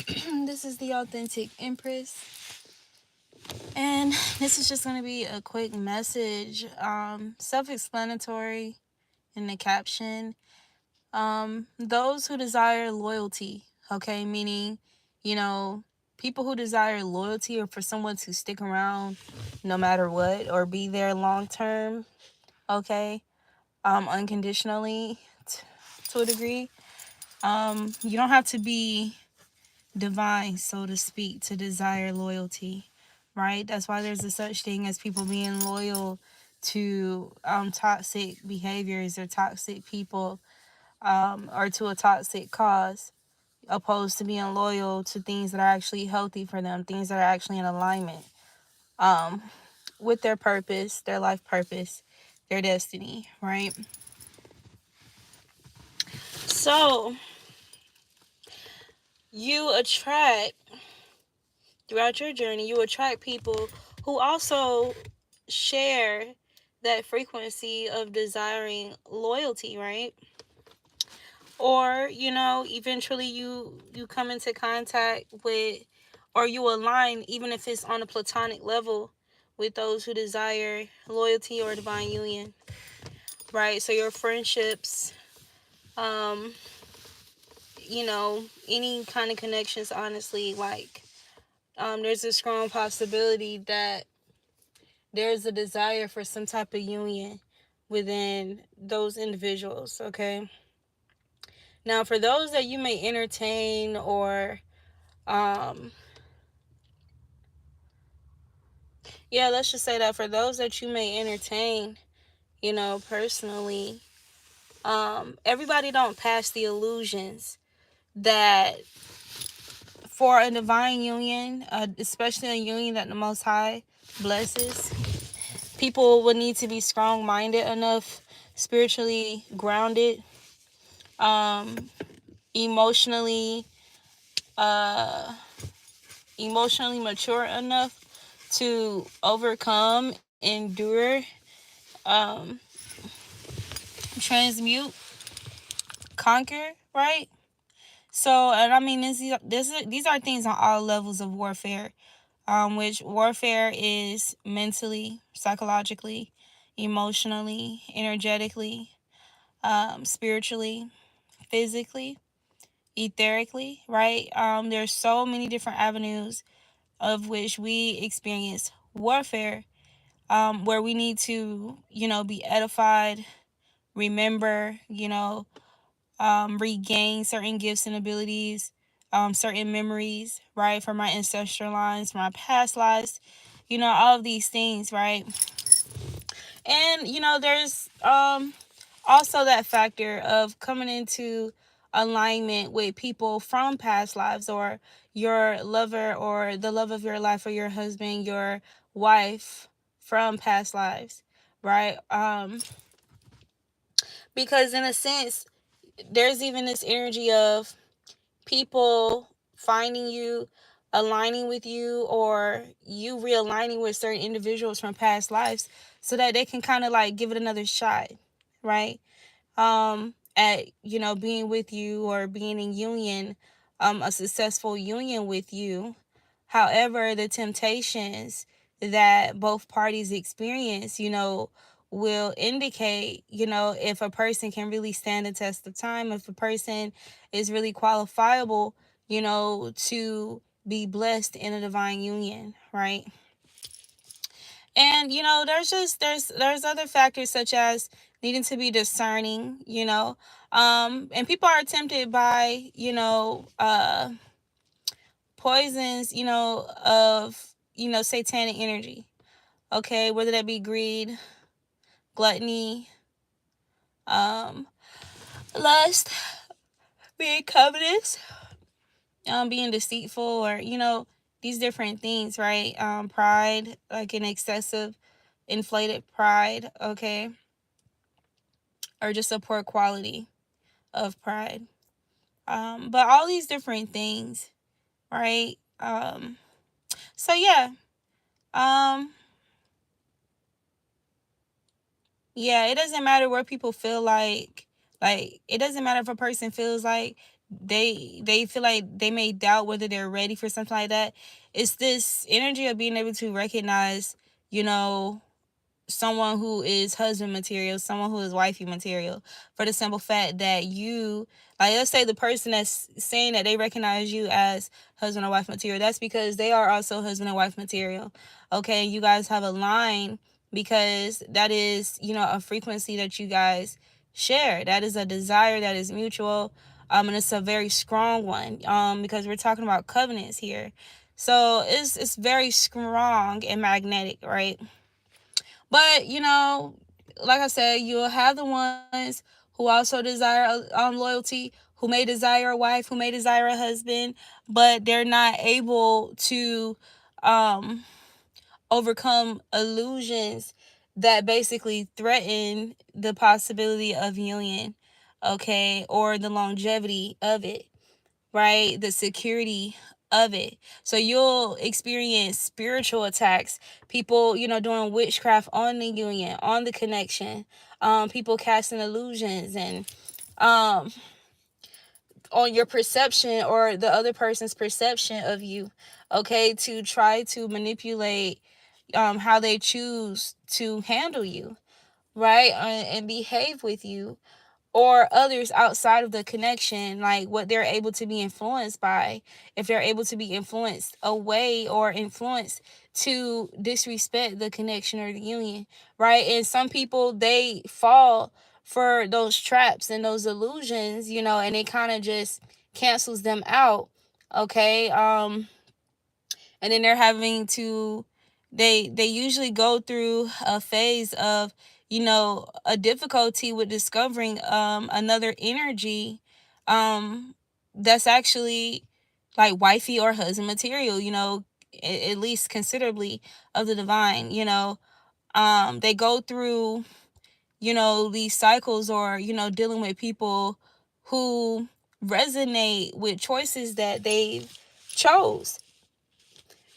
This is the Authentic Empress, and this is just going to be a quick message, self-explanatory in the caption. Those who desire loyalty, okay, meaning, you know, people who desire loyalty or for someone to stick around no matter what or be there long term, okay, unconditionally to a degree. You don't have to be divine, so to speak, to desire loyalty, right? That's why there's a such thing as people being loyal to toxic behaviors or toxic people, or to a toxic cause, opposed to being loyal to things that are actually healthy for them, things that are actually in alignment um, with their purpose, their life purpose, their destiny, right? So you attract, throughout your journey, you attract people who also share that frequency of desiring loyalty, right? Or, eventually you come into contact with, or you align, even if it's on a platonic level, with those who desire loyalty or divine union, right? So your friendships, um any kind of connections, honestly, like, there's a strong possibility that there's a desire for some type of union within those individuals, okay? Now, for those that you may entertain, or um yeah, let's just say that for those that you may entertain, personally, everybody don't pass the illusions that for a divine union, especially a union that the Most High blesses, people would need to be strong-minded enough, spiritually grounded, um, emotionally, uh, emotionally mature enough to overcome, endure, um, transmute, conquer, right? So, and I mean, these are things on all levels of warfare, which warfare is mentally, psychologically, emotionally, energetically, spiritually, physically, etherically, right? There's so many different avenues of which we experience warfare, where we need to, be edified, remember, regain certain gifts and abilities, certain memories, right, from my ancestral lines, my past lives, all of these things, right? And, there's also that factor of coming into alignment with people from past lives, or your lover or the love of your life, or your husband, your wife from past lives, right? Because in a sense, there's even this energy of people finding you, aligning with you, or you realigning with certain individuals from past lives so that they can kind of like give it another shot, right? At, being with you or being in union, a successful union with you. However, the temptations that both parties experience, will indicate, if a person can really stand the test of time, if a person is really qualifiable, to be blessed in a divine union, right? And, there's other factors such as needing to be discerning, and people are tempted by, poisons, of, satanic energy, okay, whether that be greed, gluttony, um, lust, being covetous, being deceitful, or, these different things, right? Pride, like an excessive, inflated pride, okay, or just a poor quality of pride. But all these different things, right? So yeah, um, yeah, it doesn't matter where people feel like it doesn't matter if a person feels like they feel like they may doubt whether they're ready for something like that. It's this energy of being able to recognize, you know, someone who is husband material, someone who is wifey material, for the simple fact that you, like, let's say the person that's saying that they recognize you as husband or wife material, that's because they are also husband and wife material. Okay, you guys have a line because that is, you know, a frequency that you guys share. That is a desire that is mutual. And it's a very strong one. Because we're talking about covenants here. So it's very strong and magnetic, right? But, you know, like I said, you'll have the ones who also desire loyalty, who may desire a wife, who may desire a husband, but they're not able to um, overcome illusions that basically threaten the possibility of union, okay, or the longevity of it, right? The security of it. So you'll experience spiritual attacks, people, you know, doing witchcraft on the union, on the connection, people casting illusions and um on your perception or the other person's perception of you, okay, to try to manipulate how they choose to handle you, right? And behave with you, or others outside of the connection, like what they're able to be influenced by, if they're able to be influenced away or influenced to disrespect the connection or the union, right? And some people, they fall for those traps and those illusions, you know, and it kind of just cancels them out, okay? And then they're having to, they usually go through a phase of, you know, a difficulty with discovering another energy that's actually like wifey or husband material, you know, at least considerably of the divine, you know. They go through, you know, these cycles, or, you know, dealing with people who resonate with choices that they chose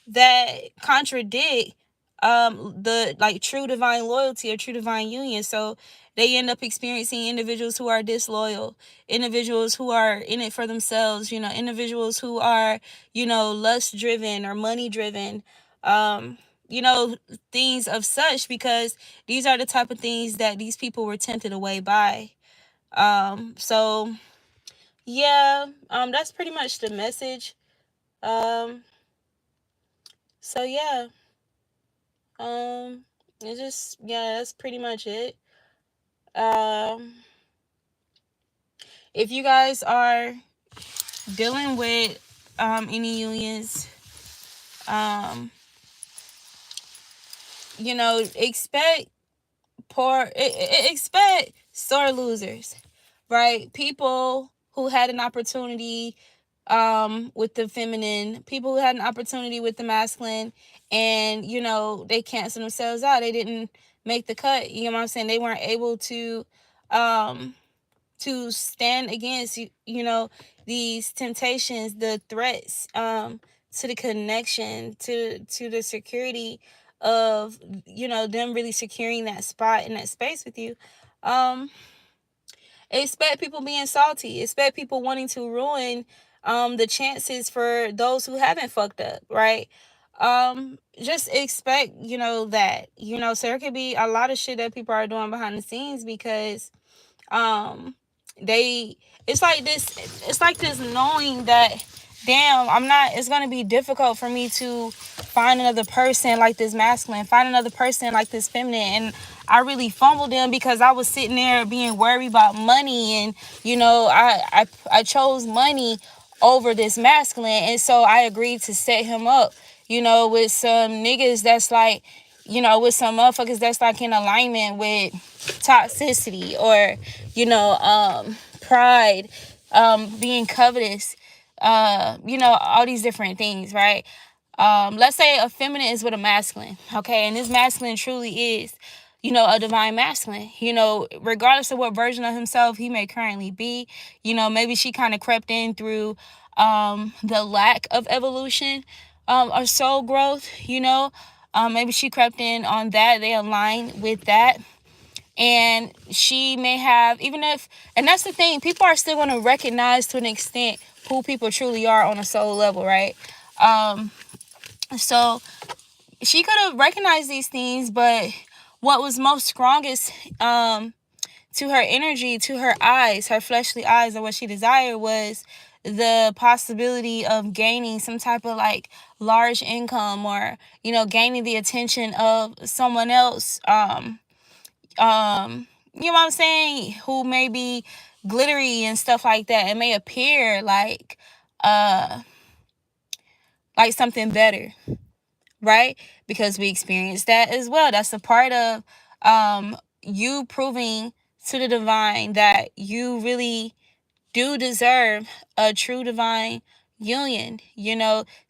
that contradict the like true divine loyalty or true divine union. So they end up experiencing individuals who are disloyal, individuals who are in it for themselves, you know, individuals who are, you know, lust driven or money driven, you know, things of such, because these are the type of things that these people were tempted away by. So yeah, that's pretty much the message. Um, so yeah. Um, it's just, yeah, that's pretty much it. Um, if you guys are dealing with any unions, um, you know, expect sore losers, right? People who had an opportunity with the feminine, people who had an opportunity with the masculine, and, you know, they canceled themselves out. They didn't make the cut. You know what I'm saying? They weren't able um to stand against, you know, these temptations, the threats to the connection, to the security of, you know, them really securing that spot in that space with you. um Expect people being salty. Expect people wanting to ruin the chances for those who haven't fucked up, right? Just expect, you know, that, you know, so there could be a lot of shit that people are doing behind the scenes because um they, it's like this knowing that, damn, I'm not, it's gonna be difficult for me to find another person like this masculine, find another person like this feminine. And I really fumbled them because I was sitting there being worried about money, and, you know, I chose money over this masculine, and so I agreed to set him up, you know, with some niggas that's like, you know, with some motherfuckers that's like in alignment with toxicity, or, you know, pride, being covetous, you know, all these different things, right? Let's say a feminine is with a masculine, okay, and this masculine truly is, you know, a divine masculine, you know, regardless of what version of himself he may currently be. You know, maybe she kind of crept in through the lack of evolution or soul growth, you know. Maybe she crept in on that, they align with that. And she may have, even if, and that's the thing, people are still going to recognize to an extent who people truly are on a soul level, right? So she could have recognized these things, but what was most strongest to her energy, to her eyes, her fleshly eyes, or what she desired was the possibility of gaining some type of like large income, or gaining the attention of someone else, you know what I'm saying, who may be glittery and stuff like that. It may appear uh like something better, right? Because we experienced that as well. That's a part of you proving to the divine that you really do deserve a true divine union,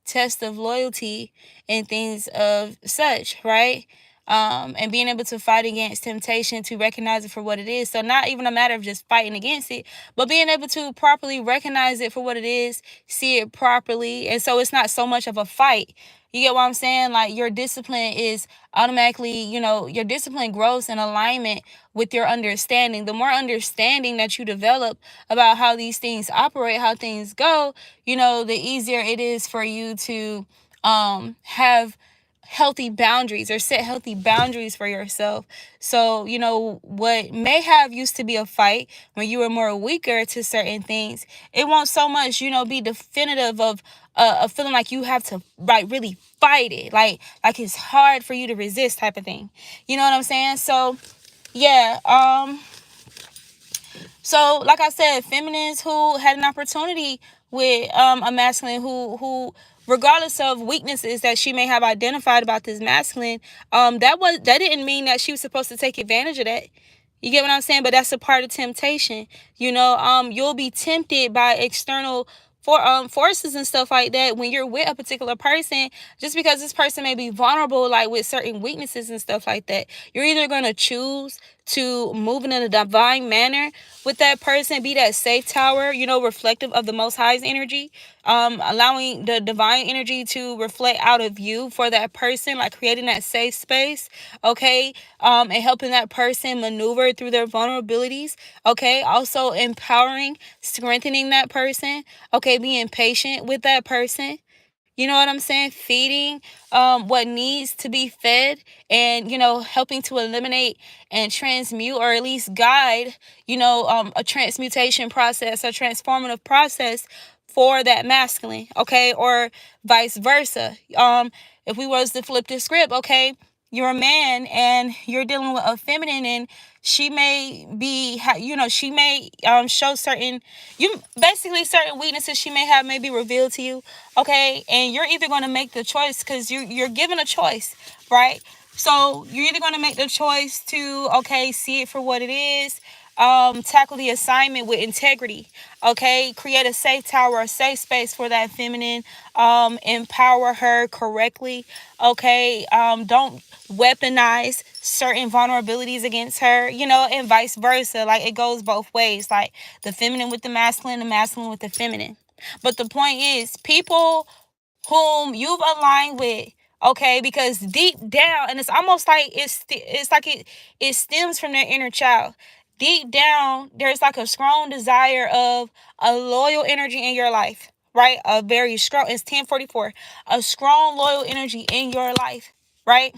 test of loyalty and things of such, right? And being able to fight against temptation, to recognize it for what it is. So not even a matter of just fighting against it, but being able to properly recognize it for what it is, see it properly. And so it's not so much of a fight. You get what I'm saying? Like, your discipline is automatically, your discipline grows in alignment with your understanding. The more understanding that you develop about how these things operate, how things go, the easier it is for you to have healthy boundaries, or set healthy boundaries for yourself. So, what may have used to be a fight when you were more weaker to certain things, it won't so much, be definitive of a feeling like you have to like really fight it, like it's hard for you to resist type of thing. You know what I'm saying? So yeah, so, like I said, feminines who had an opportunity with a masculine who regardless of weaknesses that she may have identified about this masculine, that didn't mean that she was supposed to take advantage of that. You get what I'm saying? But that's a part of temptation. You'll be tempted by external forces and stuff like that when you're with a particular person, just because this person may be vulnerable, like with certain weaknesses and stuff like that. You're either going to choose to move in a divine manner with that person, be that safe tower, reflective of the Most High's energy, allowing the divine energy to reflect out of you for that person, like creating that safe space, okay, and helping that person maneuver through their vulnerabilities, okay, also empowering, strengthening that person, okay, being patient with that person. You know what I'm saying? Feeding what needs to be fed, and, helping to eliminate and transmute, or at least guide, a transmutation process, a transformative process for that masculine, okay? Or vice versa. If we was to flip the script, okay, you're a man and you're dealing with a feminine, and she may be, she may show certain, certain weaknesses she may have, may be revealed to you, okay? And you're either going to make the choice, because you're given a choice, right? So you're either going to make the choice to, okay, see it for what it is, tackle the assignment with integrity, okay, create a safe tower, a safe space for that feminine, empower her correctly, okay, don't weaponize certain vulnerabilities against her, and vice versa. Like, it goes both ways, like the feminine with the masculine with the feminine. But the point is, people whom you've aligned with, okay, because deep down, and it's almost like it stems from their inner child. Deep down, there's like a strong desire of a loyal energy in your life, right? A very strong, it's 1044, a strong loyal energy in your life, right?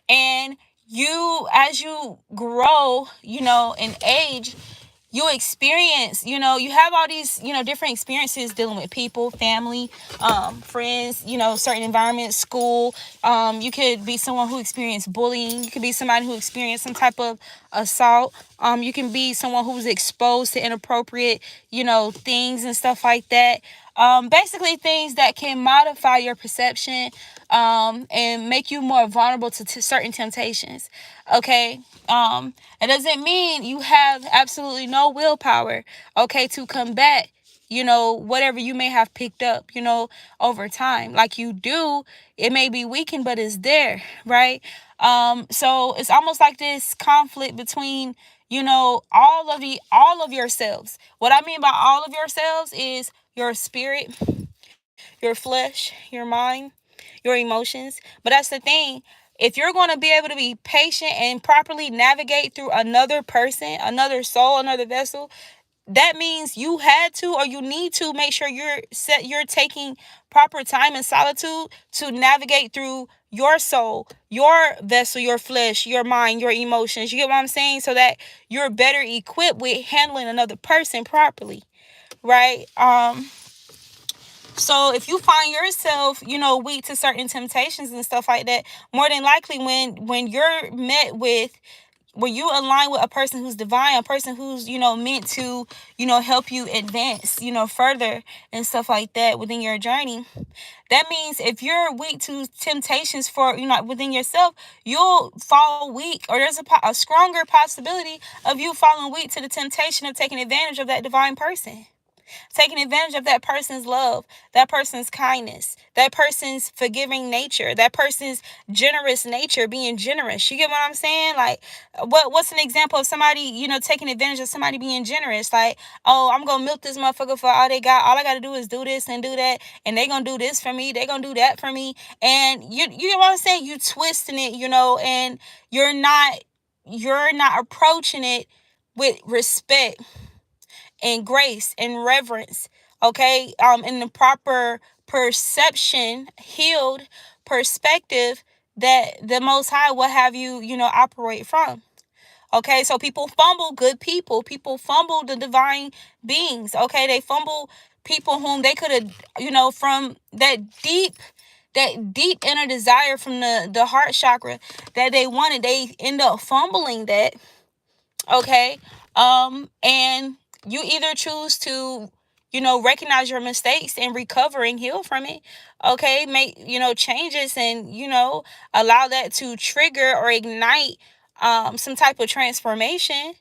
And you, as you grow, in age, you experience, you have all these, different experiences dealing with people, family, friends, certain environments, school. You could be someone who experienced bullying. You could be somebody who experienced some type of assault. You can be someone who's exposed to inappropriate, things and stuff like that. Basically things that can modify your perception, and make you more vulnerable to certain temptations. Okay. It doesn't mean you have absolutely no willpower, okay, to combat, whatever you may have picked up, over time. Like, you do, it may be weakened, but it's there, right? So it's almost like this conflict between, all of yourselves. What I mean by all of yourselves is your spirit, your flesh, your mind, your emotions. But that's the thing. if you're going to be able to be patient and properly navigate through another person, another soul, another vessel, that means you had to, or you need to make sure you're taking proper time in solitude to navigate through your soul, your vessel, your flesh, your mind, your emotions. You get what I'm saying? So that you're better equipped with handling another person properly, right? So if you find yourself, weak to certain temptations and stuff like that, more than likely when you're met with, when you align with a person who's divine, a person who's, meant to, help you advance, further and stuff like that within your journey. That means if you're weak to temptations for, within yourself, you'll fall weak, or there's a stronger possibility of you falling weak to the temptation of taking advantage of that divine person. Taking advantage of that person's love, that person's kindness, that person's forgiving nature, that person's generous nature, being generous. You get what I'm saying? Like, what's an example of somebody, taking advantage of somebody being generous? Like, oh, I'm gonna milk this motherfucker for all they got. All I gotta do is do this and do that, and they gonna do this for me. They gonna do that for me. And you get what I'm saying? You twisting it, and you're not approaching it with respect and grace and reverence, okay, in the proper perception, healed perspective that the Most High will have you, operate from. Okay, so people fumble good people. People fumble the divine beings. Okay, they fumble people whom they could have, from that deep inner desire from the heart chakra that they wanted. They end up fumbling that. Okay, and you either choose to, recognize your mistakes and recover and heal from it. Okay, make, changes and, allow that to trigger or ignite some type of transformation,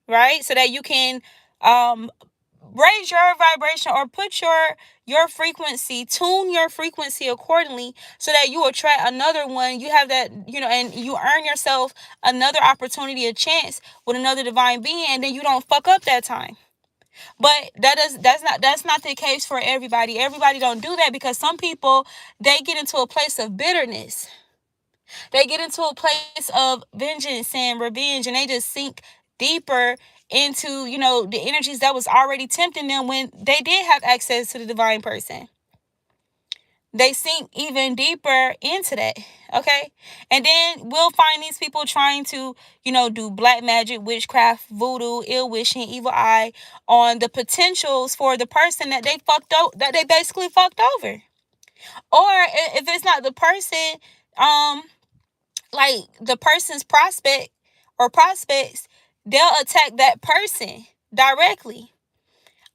right? So that you can raise your vibration, or put your frequency, tune your frequency accordingly, so that you attract another one. You have that, and you earn yourself another opportunity, a chance with another divine being, and then you don't fuck up that time. But that's not the case for everybody. Everybody don't do that, because some people, they get into a place of bitterness. They get into a place of vengeance and revenge, and they just sink deeper into, the energies that was already tempting them when they did have access to the divine person. They sink even deeper into that, okay? And then we'll find these people trying to, do black magic, witchcraft, voodoo, ill wishing, evil eye on the potentials for the person that they basically fucked over. Or if it's not the person, like the person's prospect or prospects, they'll attack that person directly.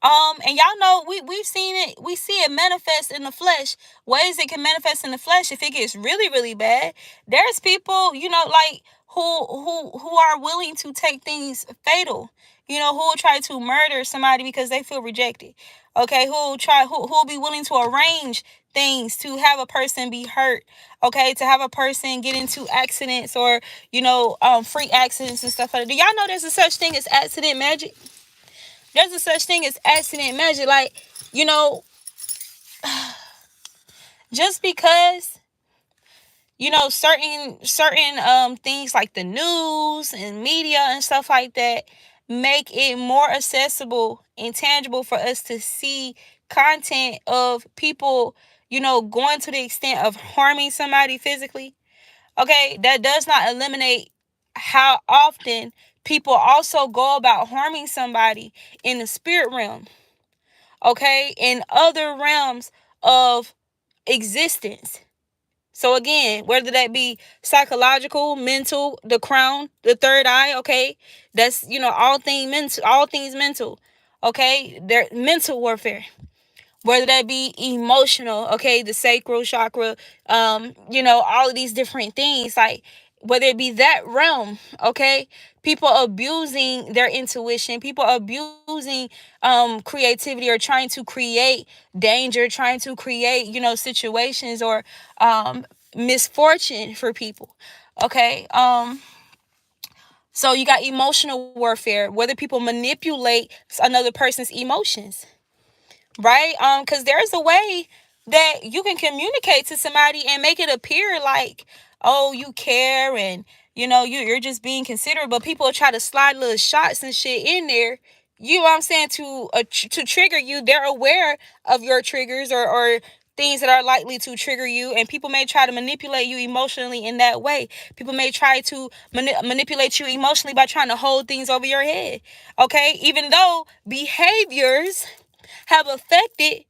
And y'all know we've seen it. We see it manifest in the flesh. Ways it can manifest in the flesh if it gets really, really bad. There's people, like who are willing to take things fatal. Who will try to murder somebody because they feel rejected. Okay, who'll be willing to arrange things to have a person be hurt. Okay, to have a person get into accidents, or freak accidents and stuff like that. Do y'all know there's a such thing as accident magic? There's a such thing as accident magic. Like, just because, certain things like the news and media and stuff like that make it more accessible and tangible for us to see content of people, going to the extent of harming somebody physically. Okay, that does not eliminate how often people also go about harming somebody in the spirit realm. Okay, in other realms of existence. So again, whether that be psychological, mental, the crown, the third eye, okay, that's, all things mental, okay, they're mental warfare. Whether that be emotional, okay, the sacral chakra, all of these different things, like whether it be that realm, okay, people abusing their intuition, people abusing creativity, or trying to create danger, trying to create, situations, or misfortune for people. Okay. So you got emotional warfare, whether people manipulate another person's emotions. Right? Because there's a way that you can communicate to somebody and make it appear like, oh, you care, and you're just being considerate, but people try to slide little shots and shit in there, you know what I'm saying, to trigger you. They're aware of your triggers, or things that are likely to trigger you, and people may try to manipulate you emotionally in that way. People may try to manipulate you emotionally by trying to hold things over your head, okay? Even though behaviors have affected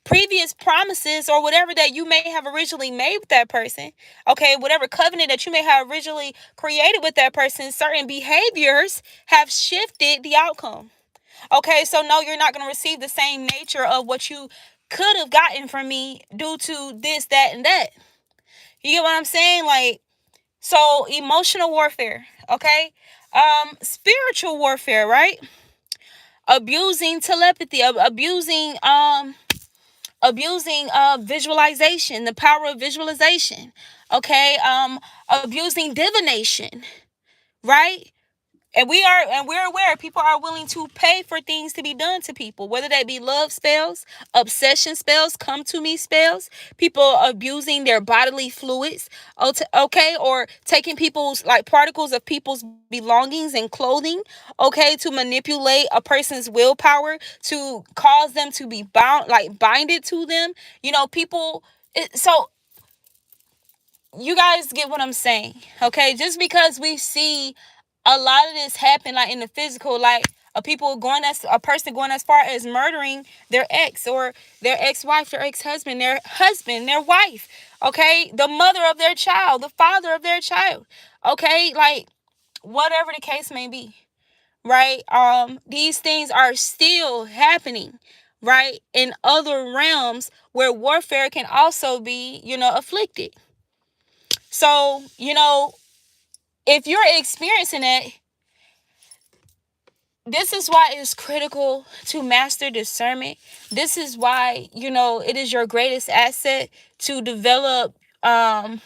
previous promises or whatever that you may have originally made with that person, okay, whatever covenant that you may have originally created with that person, certain behaviors have shifted the outcome. Okay, so no, you're not going to receive the same nature of what you could have gotten from me due to this, that, and that. You get what I'm saying? Like, so emotional warfare, okay? Spiritual warfare, right? Abusing telepathy, abusing visualization, the power of visualization, okay? Abusing divination, right? And we're aware people are willing to pay for things to be done to people, whether they be love spells, obsession spells, come to me spells, people abusing their bodily fluids, okay, or taking people's, like, particles of people's belongings and clothing, okay, to manipulate a person's willpower, to cause them to be bound, like binded to them. People. So you guys get what I'm saying, okay? Just because we see a lot of this happen, like in the physical, like a person going as far as murdering their ex, or their ex-wife, their ex-husband, their husband, their wife, okay, the mother of their child, the father of their child, okay, like whatever the case may be, right? These things are still happening, right, in other realms where warfare can also be, afflicted. So, if you're experiencing it, this is why it's critical to master discernment. This is why, it is your greatest asset to develop a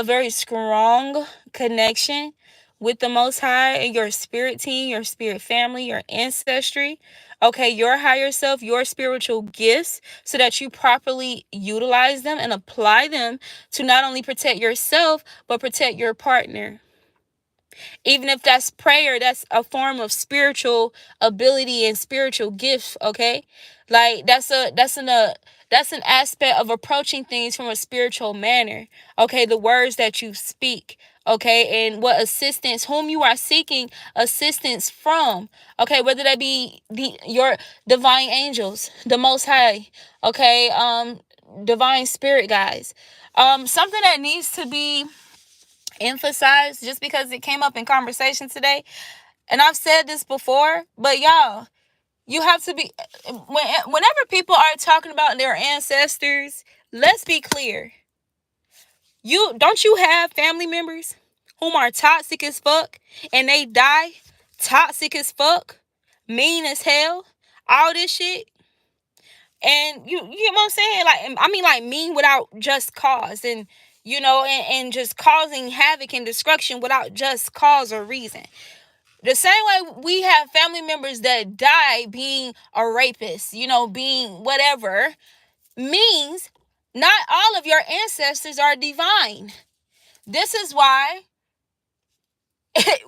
very strong connection with the Most High and your spirit team, your spirit family, your ancestry, okay, your higher self, your spiritual gifts, so that you properly utilize them and apply them to not only protect yourself, but protect your partner. Even if that's prayer, that's a form of spiritual ability and spiritual gift, okay? Like that's an aspect of approaching things from a spiritual manner, okay? The words that you speak, okay? And what assistance, whom you are seeking assistance from, okay? Whether that be your divine angels, the Most High, okay? Divine spirit guides. Something that needs to be emphasized, just because it came up in conversation today, and I've said this before, but y'all, you have to be, whenever people are talking about their ancestors, let's be clear. You have family members whom are toxic as fuck, and they die toxic as fuck, mean as hell, all this shit. And you get what I'm saying? Like, I mean, like, mean without just cause, and and just causing havoc and destruction without just cause or reason. The same way we have family members that die being a rapist, being whatever, means not all of your ancestors are divine. This is why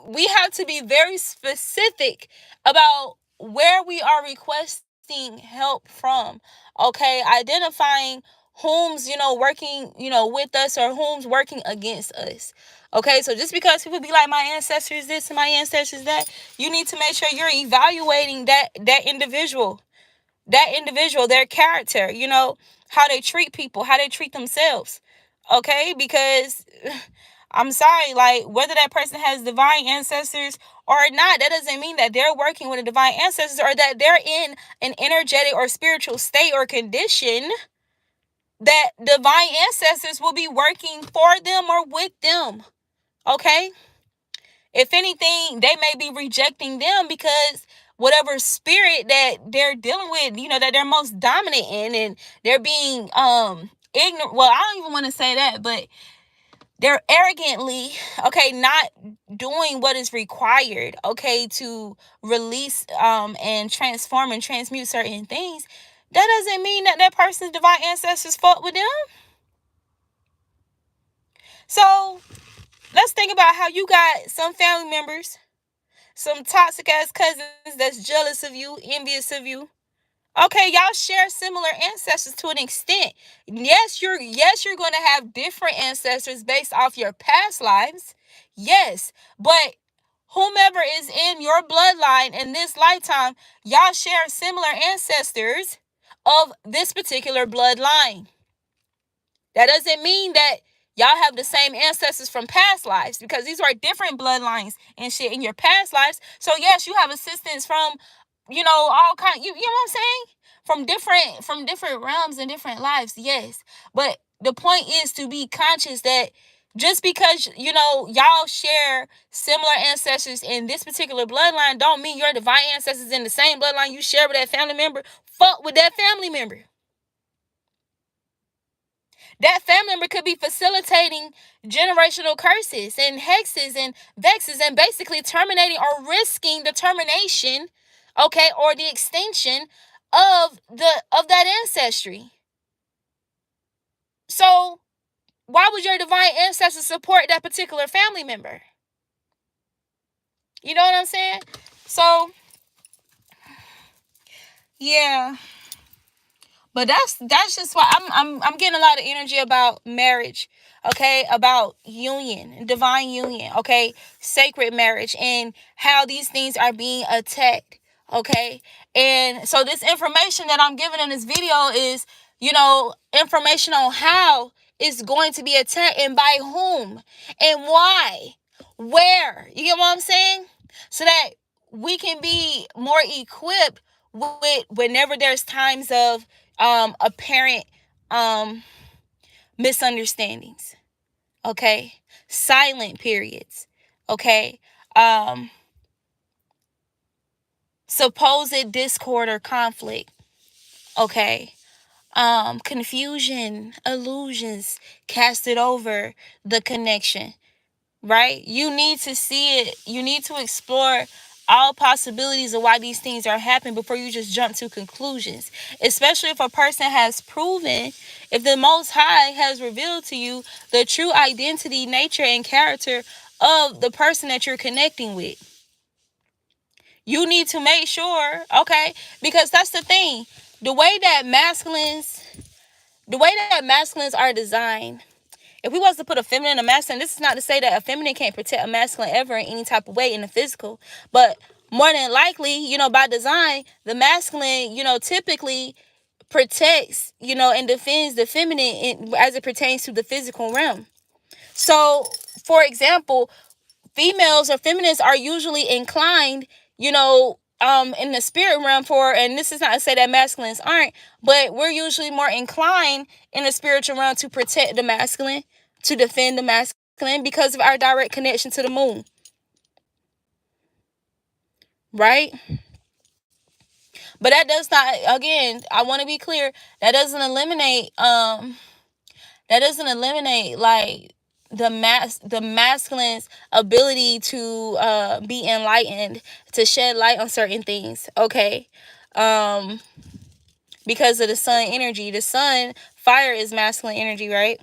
we have to be very specific about where we are requesting help from. Okay, identifying whom's working with us, or whom's working against us. Okay, so just because people be like, my ancestors this and my ancestors that, you need to make sure you're evaluating that individual, their character, how they treat people, how they treat themselves. Okay, because I'm sorry, like, whether that person has divine ancestors or not, that doesn't mean that they're working with a divine ancestors, or that they're in an energetic or spiritual state or condition that divine ancestors will be working for them or with them. Okay? If anything, they may be rejecting them because whatever spirit that they're dealing with, that they're most dominant in, and they're being ignorant. Well, I don't even want to say that, but they're arrogantly, okay, not doing what is required, okay, to release and transform and transmute certain things. That doesn't mean that person's divine ancestors fought with them. So let's think about how you got some family members, some toxic ass cousins that's jealous of you, envious of you. Okay, y'all share similar ancestors to an extent. Yes, you're going to have different ancestors based off your past lives. Yes, but whomever is in your bloodline in this lifetime, y'all share similar ancestors of this particular bloodline. That doesn't mean that y'all have the same ancestors from past lives, because these are different bloodlines and shit in your past lives. So yes, you have assistance from, all kind. You know what I'm saying? From different realms and different lives. Yes, but the point is to be conscious that just because y'all share similar ancestors in this particular bloodline, don't mean your divine ancestors in the same bloodline you share with that family member fuck with that family member. That family member could be facilitating generational curses and hexes and vexes, and basically terminating or risking the termination, okay, or the extinction of that ancestry. So why would your divine ancestors support that particular family member? You know what I'm saying? So yeah. But that's just why I'm getting a lot of energy about marriage, okay, about union, divine union, okay, sacred marriage, and how these things are being attacked, okay. And so this information that I'm giving in this video is, information on how it's going to be attacked and by whom and why, where. You get what I'm saying? So that we can be more equipped with whenever there's times of apparent misunderstandings, okay, silent periods, okay, supposed discord or conflict, okay, confusion, illusions casted over the connection, right? You need to see it. You need to explore all possibilities of why these things are happening before you just jump to conclusions. Especially if a person has proven, if the Most High has revealed to you the true identity, nature, and character of the person that you're connecting with. You need to make sure, okay? Because that's the thing. The way that masculines are designed, if we was to put a feminine and a masculine, this is not to say that a feminine can't protect a masculine ever in any type of way in the physical, but more than likely, by design, the masculine, typically protects, and defends the feminine as it pertains to the physical realm. So, for example, females or feminists are usually inclined, in the spirit realm and this is not to say that masculines aren't, but we're usually more inclined in the spiritual realm to protect the masculine, to defend the masculine because of our direct connection to the moon. Right? But that does not, again, I want to be clear, that doesn't eliminate like the masculine's ability to be enlightened, to shed light on certain things, okay? Because of the sun energy. The sun, fire is masculine energy, right?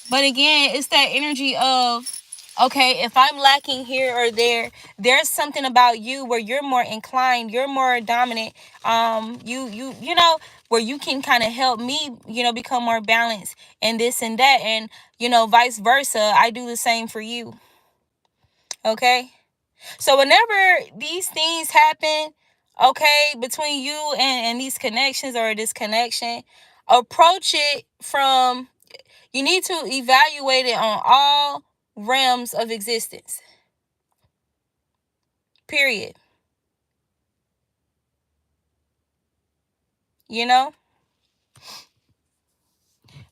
But again, it's that energy of, okay, if I'm lacking here or there, there's something about you where you're more inclined, you're more dominant, where you can kind of help me, become more balanced and this and that, and vice versa. I do the same for you. Okay? So whenever these things happen, okay, between you and these connections or this connection, approach it from, you need to evaluate it on all realms of existence. Period.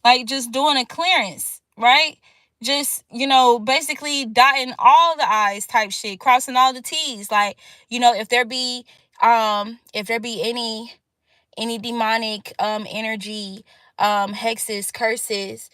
Like just doing a clearance, right? Just, basically dotting all the I's type shit, crossing all the T's. Like, if there be any demonic energy, hexes, curses,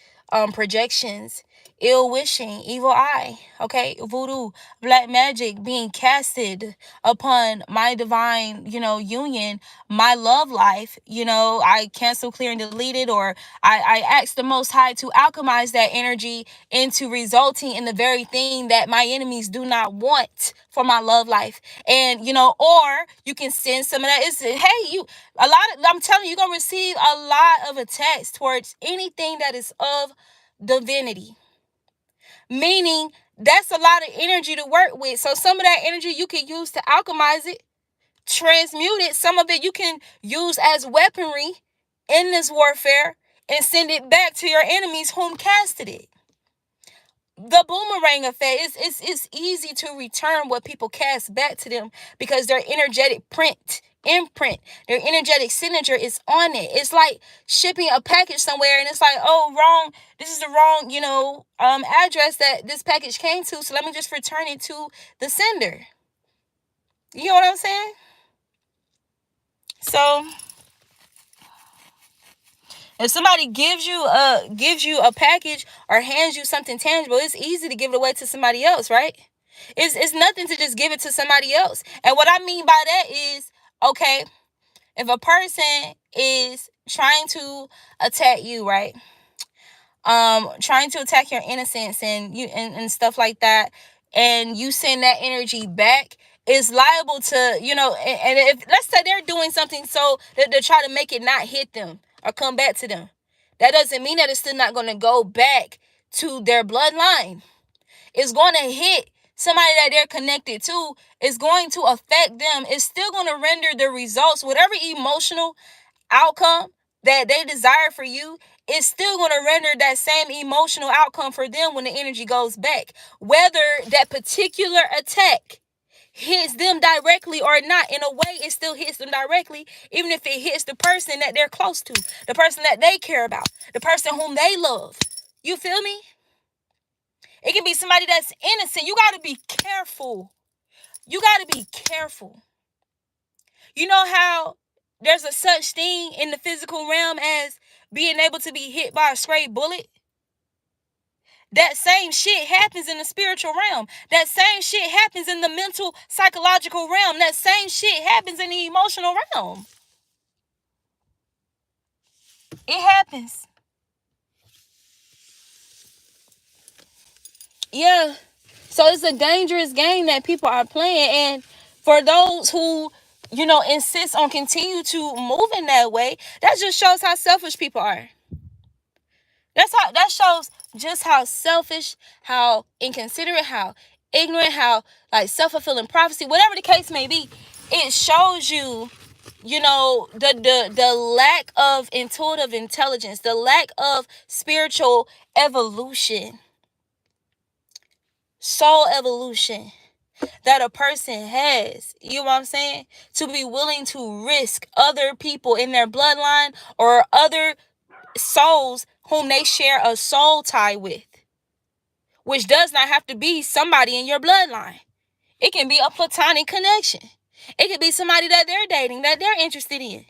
projections, ill wishing, evil eye, okay, voodoo, black magic being casted upon my divine, union, my love life, I cancel, clear, and delete it, or I ask the Most High to alchemize that energy into resulting in the very thing that my enemies do not want for my love life. And, or you can send some of that. I'm telling you, you're going to receive a lot of attacks towards anything that is of divinity. Meaning that's a lot of energy to work with. So some of that energy you can use to alchemize it, transmute it. Some of it you can use as weaponry in this warfare and send it back to your enemies whom casted it. The boomerang effect it's easy to return what people cast back to them because their energetic imprint, their energetic signature is on it. It's like shipping a package somewhere and it's like, oh, wrong, this is the wrong, address that this package came to, so let me just return it to the sender. You know what I'm saying? So if somebody gives you a package or hands you something tangible, it's easy to give it away to somebody else, right? It's nothing to just give it to somebody else. And what I mean by that is, okay, if a person is trying to attack you, right? Trying to attack your innocence and stuff like that, and you send that energy back, is liable to, and if let's say they're doing something so that they're trying to make it not hit them or come back to them, that doesn't mean that it's still not going to go back to their bloodline. It's going to hit somebody that they're connected to. It's going to affect them. It's still going to render the results, whatever emotional outcome that they desire for you, is still going to render that same emotional outcome for them when the energy goes back. Whether that particular attack hits them directly or not, in a way, it still hits them directly, even if it hits the person that they're close to, the person that they care about, the person whom they love. You feel me? It can be somebody that's innocent. You got to be careful. You got to be careful. You know how there's a such thing in the physical realm as being able to be hit by a stray bullet? That same shit happens in the spiritual realm. That same shit happens in the mental, psychological realm. That same shit happens in the emotional realm. It happens. Yeah. So it's a dangerous game that people are playing. And for those who, insist on continue to move in that way, that just shows how selfish people are. That shows just how selfish, how inconsiderate, how ignorant, how like self-fulfilling prophecy, whatever the case may be. It shows you, the lack of intuitive intelligence, the lack of spiritual evolution, soul evolution that a person has. You know what I'm saying? To be willing to risk other people in their bloodline or other souls whom they share a soul tie with, which does not have to be somebody in your bloodline. It can be a platonic connection. It could be somebody that they're dating, that they're interested in.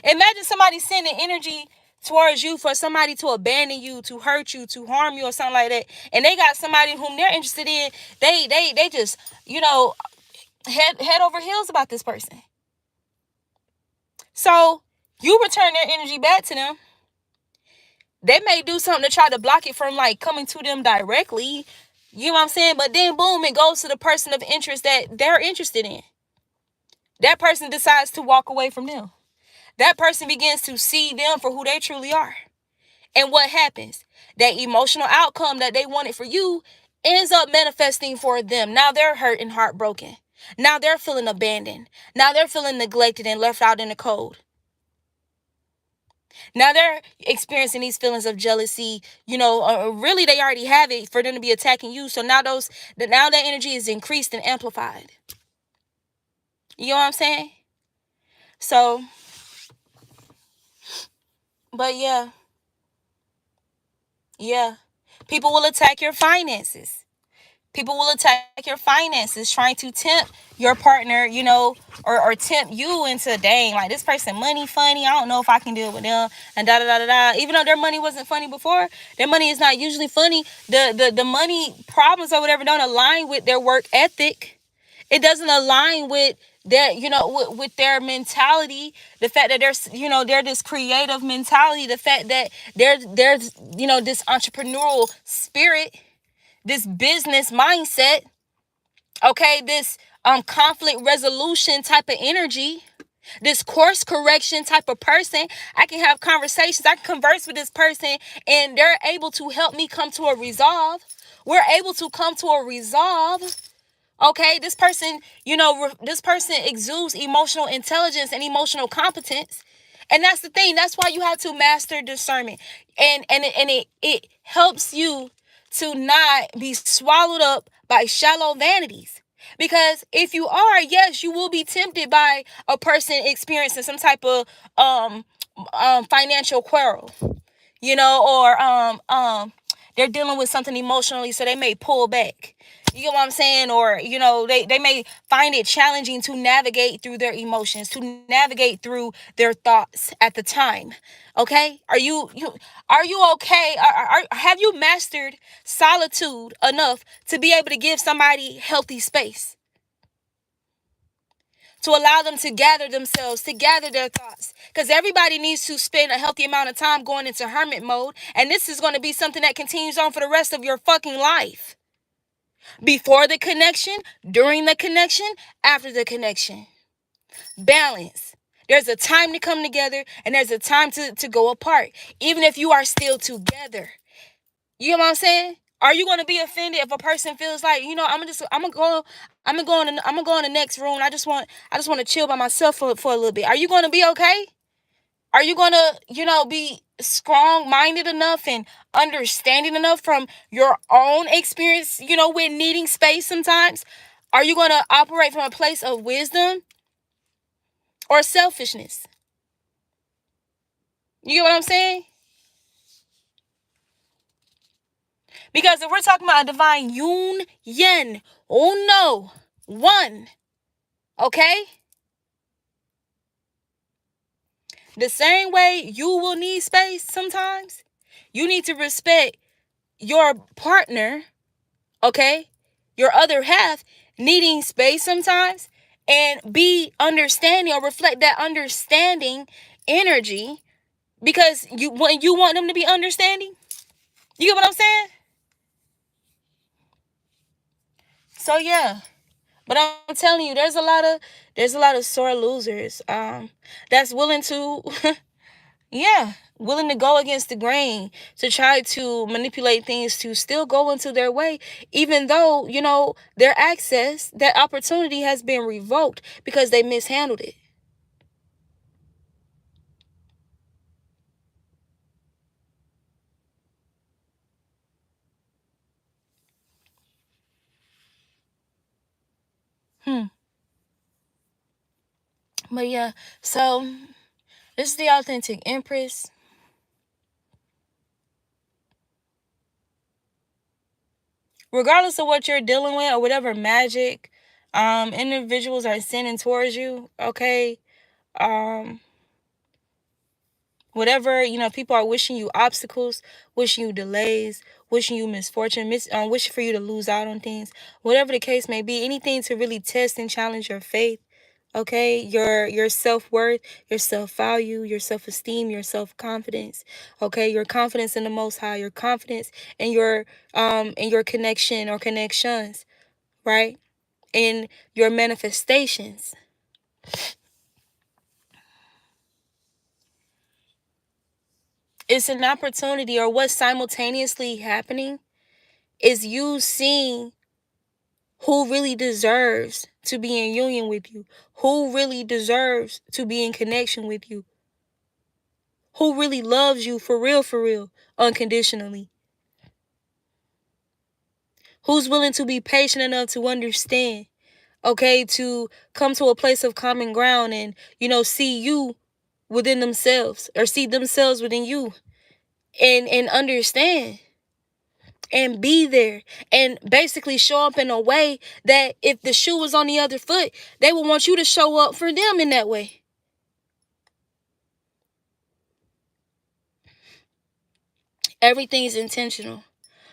Imagine somebody sending energy towards you for somebody to abandon you, to hurt you, to harm you, or something like that, and they got somebody whom they're interested in. They just, head over heels about this person. So you return their energy back to them. They may do something to try to block it from like coming to them directly. You know what I'm saying? But then boom, it goes to the person of interest that they're interested in. That person decides to walk away from them. That person begins to see them for who they truly are. And what happens? That emotional outcome that they wanted for you ends up manifesting for them. Now they're hurt and heartbroken. Now they're feeling abandoned. Now they're feeling neglected and left out in the cold. Now they're experiencing these feelings of jealousy. Really they already have it for them to be attacking you. So now that energy is increased and amplified. You know what I'm saying? So, but yeah. People will attack your finances. People will attack your finances, trying to tempt your partner, or tempt you into, dang, like, this person money funny. I don't know if I can deal with them, and da da da da da. Even though their money wasn't funny before, their money is not usually funny. The money problems or whatever don't align with their work ethic. It doesn't align with their, with their mentality. The fact that they're this creative mentality. The fact that there's this entrepreneurial spirit, this business mindset, okay, this conflict resolution type of energy, this course correction type of person. I can have conversations, I can converse with this person, and they're able to help me come to a resolve. We're able to come to a resolve. Okay, this person, this person exudes emotional intelligence and emotional competence. And that's the thing. That's why you have to master discernment. And it helps you to not be swallowed up by shallow vanities. Because if you are, yes, you will be tempted by a person experiencing some type of financial quarrel, or they're dealing with something emotionally, so they may pull back. You get what I'm saying? Or, they may find it challenging to navigate through their emotions, to navigate through their thoughts at the time. Okay? Are you okay? Have you mastered solitude enough to be able to give somebody healthy space? To allow them to gather themselves, to gather their thoughts. Because everybody needs to spend a healthy amount of time going into hermit mode. And this is going to be something that continues on for the rest of your fucking life. Before the connection, during the connection, after the connection. Balance. There's a time to come together and there's a time to go apart. Even if you are still together. You know what I'm saying? Are you going to be offended if a person feels like, I'm gonna go in the next room. I just want to chill by myself for a little bit. Are you going to be okay? Are you going to, be strong-minded enough and understanding enough from your own experience, with needing space sometimes? Are you going to operate from a place of wisdom or selfishness? You get what I'm saying? Because if we're talking about a divine yin, uno, one, okay? The same way you will need space sometimes, you need to respect your partner, okay? Your other half needing space sometimes, and be understanding or reflect that understanding energy, because when you want them to be understanding. You get what I'm saying? So yeah. But I'm telling you, there's a lot of sore losers that's willing to willing to go against the grain, to try to manipulate things, to still go into their way, even though, their access, that opportunity has been revoked because they mishandled it. But yeah, so this is the Authentic Empress. Regardless of what you're dealing with or whatever magic individuals are sending towards you, okay? Whatever, people are wishing you obstacles, wishing you delays, wishing you misfortune, wishing for you to lose out on things. Whatever the case may be, anything to really test and challenge your faith, okay? Your self-worth, your self-value, your self-esteem, your self-confidence, okay? Your confidence in the Most High, your confidence in your connection or connections, right? In your manifestations. It's an opportunity, or what's simultaneously happening is you seeing who really deserves to be in union with you, who really deserves to be in connection with you, who really loves you for real, unconditionally, who's willing to be patient enough to understand, okay, to come to a place of common ground and, see you within themselves, or see themselves within you, and understand. and be there and basically show up in a way that if the shoe was on the other foot, they would want you to show up for them in that way. Everything's intentional.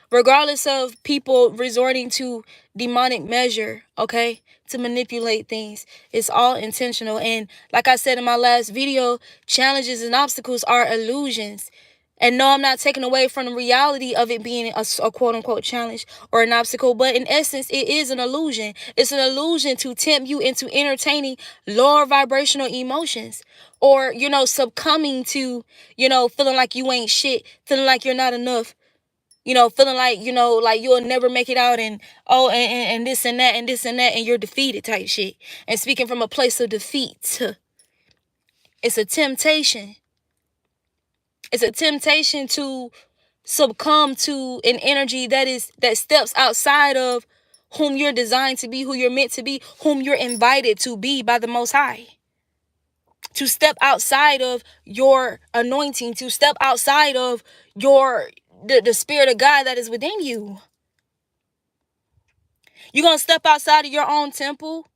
Regardless of people resorting to demonic measure, okay, to manipulate things, it's all intentional. And like I said in my last video, challenges and obstacles are illusions. And no, I'm not taking away from the reality of it being a quote unquote challenge or an obstacle, but in essence, it is an illusion. It's an illusion to tempt you into entertaining lower vibrational emotions, or, succumbing to, feeling like you ain't shit, feeling like you're not enough, feeling like, like you'll never make it out, and and this and that and this and that, and you're defeated type shit. And speaking from a place of defeat, it's a temptation. It's a temptation to succumb to an energy that steps outside of whom you're designed to be, who you're meant to be, whom you're invited to be by the Most High. To step outside of your anointing, to step outside of the spirit of God that is within you. You're going to step outside of your own temple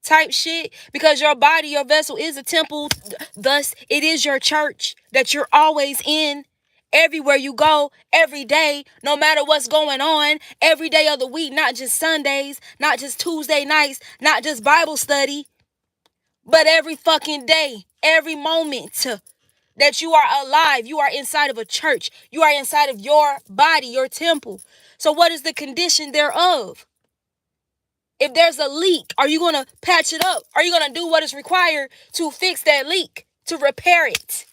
type shit, because your body, your vessel is a temple. Thus, it is your church that you're always in. Everywhere you go, every day, no matter what's going on, every day of the week, not just Sundays, not just Tuesday nights, not just Bible study, but every fucking day, every moment that you are alive, you are inside of a church. You are inside of your body, your temple. So what is the condition thereof? If there's a leak, are you going to patch it up? Are you going to do what is required to fix that leak, to repair it?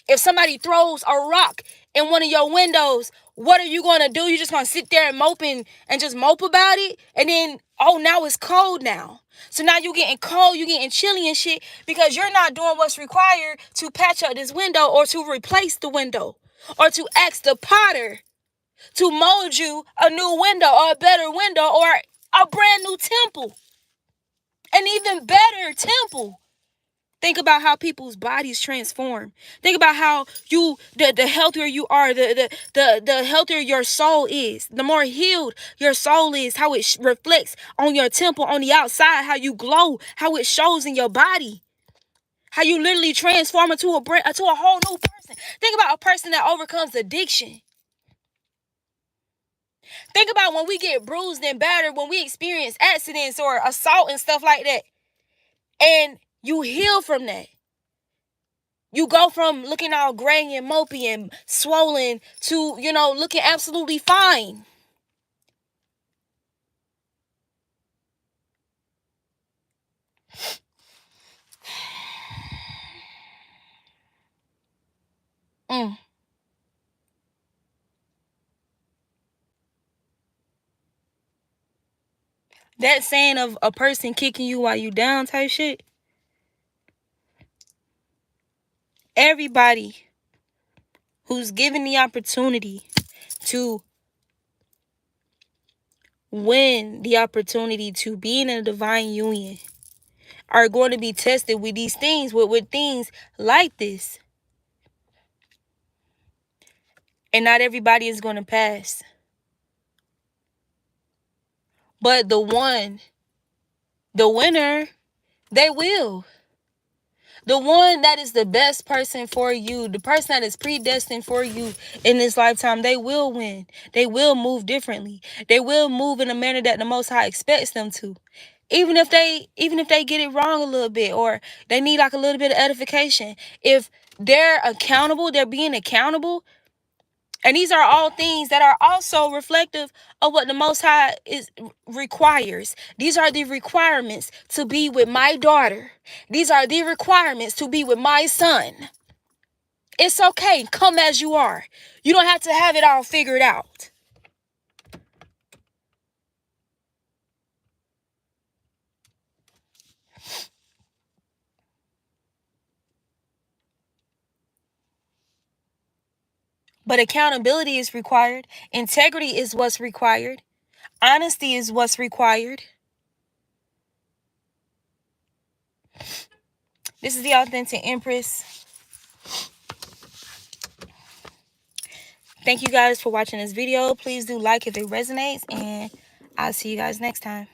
If somebody throws a rock in one of your windows, what are you going to do? You just going to sit there and just mope about it? And then, now it's cold now. So now you're getting cold, you're getting chilly and shit, because you're not doing what's required to patch up this window, or to replace the window, or to ask the potter to mold you a new window, or a better window, or a brand new temple. An even better temple. Think about how people's bodies transform. Think about how the healthier you are, the healthier your soul is. The more healed your soul is, how it reflects on your temple, on the outside, how you glow, how it shows in your body. How you literally transform into a whole new person. Think about a person that overcomes addiction. Think about when we get bruised and battered, when we experience accidents or assault and stuff like that. And you heal from that. You go from looking all gray and mopey and swollen to, looking absolutely fine. That saying of a person kicking you while you down type shit. Everybody who's given the opportunity to win the opportunity to be in a divine union are going to be tested with these things, with things like this. And not everybody is going to pass. But the winner, they will. The one that is the best person for you, the person that is predestined for you in this lifetime, they will win. They will move differently. They will move in a manner that the Most High expects them to. Even if they get it wrong a little bit, or they need like a little bit of edification. If they're accountable, they're being accountable. And these are all things that are also reflective of what the Most High requires. These are the requirements to be with my daughter. These are the requirements to be with my son. It's okay. Come as you are. You don't have to have it all figured out. But accountability is required. Integrity is what's required. Honesty is what's required. This is the Authentic Empress. Thank you guys for watching this video. Please do like if it resonates, and I'll see you guys next time.